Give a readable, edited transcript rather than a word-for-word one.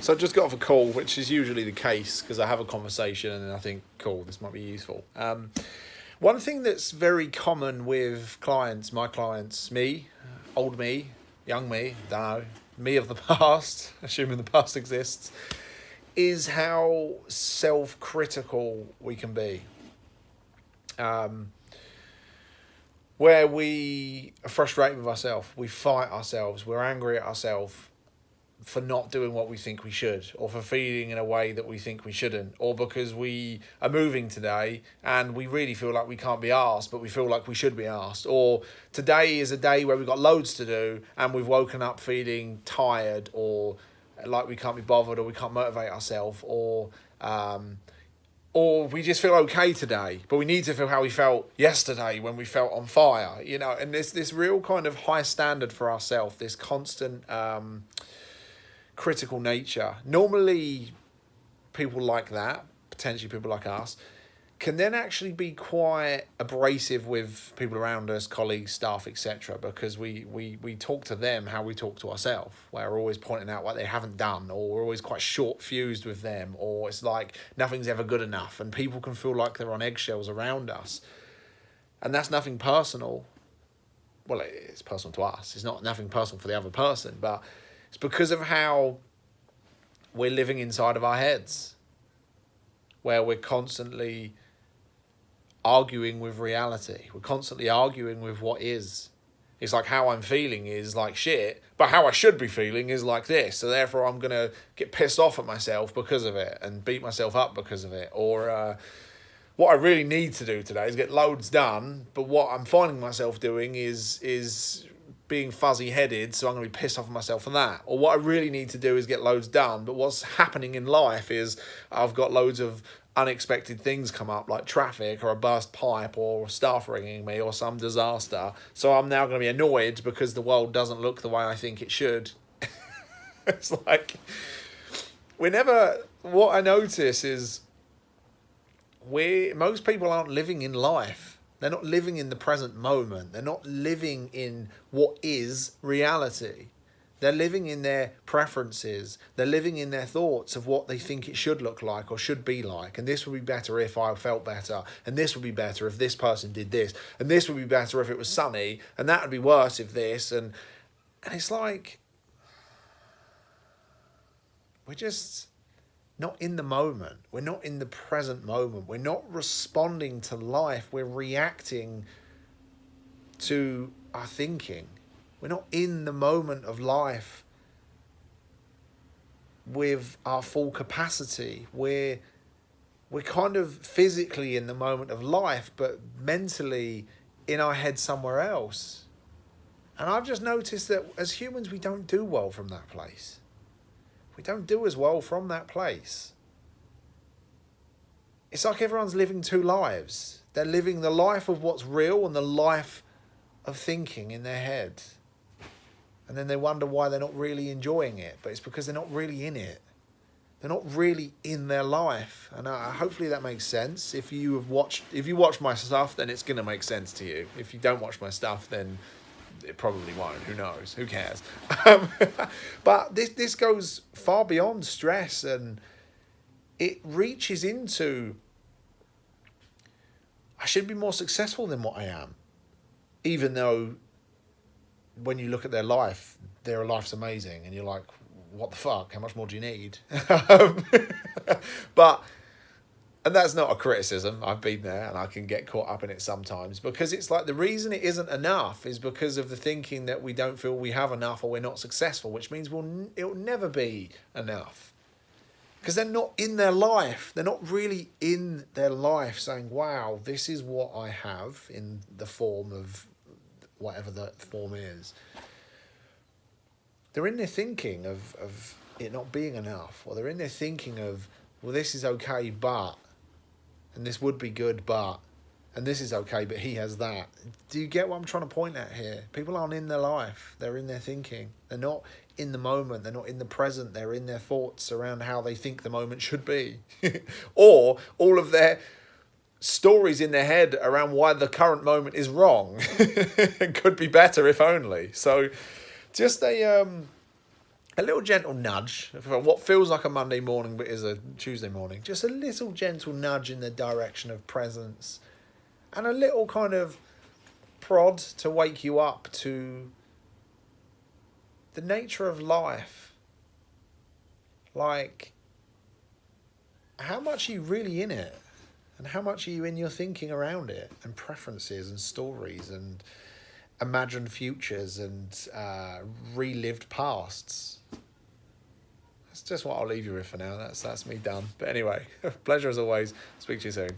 So I just got off a call, which is usually the case because I have a conversation and I think, cool, this might be useful. One thing that's very common with clients, my clients, me, old me, young me, don't know, me of the past, assuming the past exists, is how self-critical we can be. Where we are frustrated with ourselves, we fight ourselves, we're angry at ourselves for not doing what we think we should, or for feeling in a way that we think we shouldn't, or because we are moving today and we really feel like we can't be asked, but we feel like we should be asked, or today is a day where we've got loads to do and we've woken up feeling tired, or like we can't be bothered, or we can't motivate ourselves, or we just feel okay today, but we need to feel how we felt yesterday when we felt on fire, and there's this real kind of high standard for ourselves, this constant critical nature. Normally, people like that, potentially people like us, can then actually be quite abrasive with people around us, colleagues, staff, etc. Because we talk to them how we talk to ourselves, where we're always pointing out what they haven't done, or we're always quite short-fused with them, or it's like nothing's ever good enough, and people can feel like they're on eggshells around us. And that's nothing personal. Well, it's personal to us. It's not nothing personal for the other person, but it's because of how we're living inside of our heads, where we're constantly arguing with reality. We're constantly arguing with what is. It's like how I'm feeling is like shit, but how I should be feeling is like this. So therefore I'm going to get pissed off at myself because of it and beat myself up because of it. Or what I really need to do today is get loads done, but what I'm finding myself doing is being fuzzy-headed, so I'm going to be pissed off at myself for that. Or what I really need to do is get loads done, but what's happening in life is I've got loads of unexpected things come up, like traffic or a burst pipe or staff ringing me or some disaster. So I'm now going to be annoyed because the world doesn't look the way I think it should. It's like, what I notice is most people aren't living in life. They're not living in the present moment. They're not living in what is reality. They're living in their preferences. They're living in their thoughts of what they think it should look like or should be like. And this would be better if I felt better. And this would be better if this person did this. And this would be better if it was sunny. And that would be worse if this. And it's like, we're just not in the moment. We're not in the present moment. We're not responding to life. We're reacting to our thinking. We're not in the moment of life with our full capacity. We're kind of physically in the moment of life, but mentally in our head somewhere else. And I've just noticed that as humans, we don't do well from that place. We don't do as well from that place. It's like everyone's living two lives. They're living the life of what's real and the life of thinking in their head. And then they wonder why they're not really enjoying it. But it's because they're not really in it. They're not really in their life. And hopefully that makes sense. If you watch my stuff, then it's going to make sense to you. If you don't watch my stuff, then it probably won't. Who knows? Who cares? But this goes far beyond stress, and it reaches into, I should be more successful than what I am. Even though when you look at their life, their life's amazing, and you're like, what the fuck? How much more do you need? And that's not a criticism. I've been there and I can get caught up in it sometimes, because it's like the reason it isn't enough is because of the thinking that we don't feel we have enough or we're not successful, which means it'll never be enough. Because they're not in their life. They're not really in their life saying, wow, this is what I have in the form of whatever the form is. They're in their thinking of it not being enough, or they're in their thinking of, well, this is okay, but, and this would be good, but, and this is okay, but he has that. Do you get what I'm trying to point at here? People aren't in their life. They're in their thinking. They're not in the moment. They're not in the present. They're in their thoughts around how they think the moment should be. Or all of their stories in their head around why the current moment is wrong. It could be better if only. So just a A little gentle nudge for what feels like a Monday morning but is a Tuesday morning. Just a little gentle nudge in the direction of presence, and a little kind of prod to wake you up to the nature of life. Like, how much are you really in it? And how much are you in your thinking around it? And preferences and stories and imagined futures and relived pasts. That's just what I'll leave you with for now. That's me done. But anyway, pleasure as always. Speak to you soon.